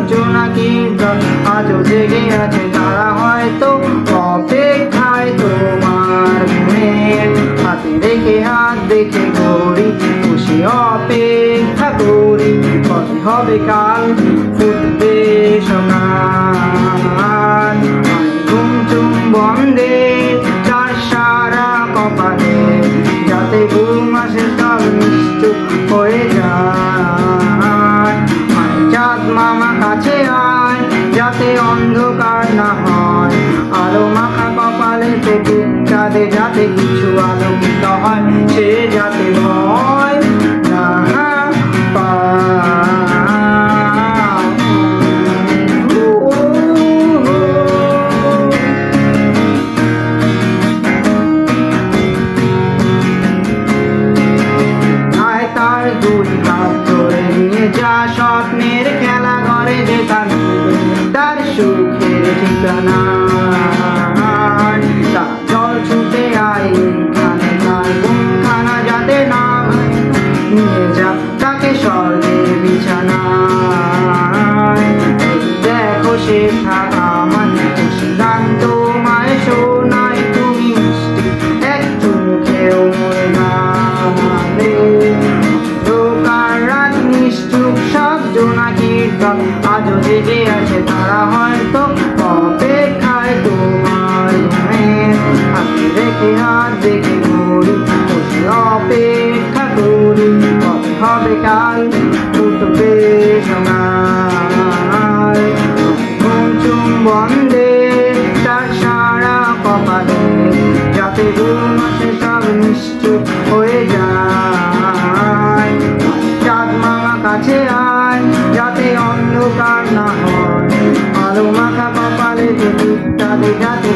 জোনাকির দল আজও জেগে আছে, তারা হয়তো অপেক্ষায় তোমার ঘুমের হাতে রেখে হাত দেখে ঘড়ি খুশি অপেক্ষা করি কবে হবে কাল ফুটবে সকাল। ঘুম চুম বন্ধে চার সারা কপালে যাতে ঘুম আসে সব নিশ্চুপ হয়ে যায়। চাঁদ মামা কাছে আয় যাতে অন্ধকার না হয়, আলো মাখা কপালে থেকে চাঁদে যাতে কিছু আলোকিত হয়, সে যাতে ভয় না পায়। তার দুই হাত ধরে নিয়ে যা স্বপ্নের খেলা ঘরে যেতাম তার সুখের ঠিকানা। তার জল ছুটে আয় খানে তার ঘুমখানা যাতে না নিয়ে যা তাকে স্বর্গের বিছানায়। দেখো সে থাকা মানে গান তোমায় শোনায়, তুমি মিষ্টি এক চোখেও মরে যাবে। সব জোনাকির দল আজও জেগে আছে, তারা হয়তো অপেক্ষায় তোমার ঘুমের হাতে রেখে হাত দেখে ঘড়ি বসে অপেক্ষা করি কবে হবে কাল ফুটবে সকাল। ঘুম চুম বন্ধে তার সারা কপালে যাতে ঘুম আসে সব নিশ্চুপ হয়ে যায়। চাঁদ মামা কাছে আয় যাতে অন্ধকার না হয়, আলো মাখা কপালে যদি তাদের যাতে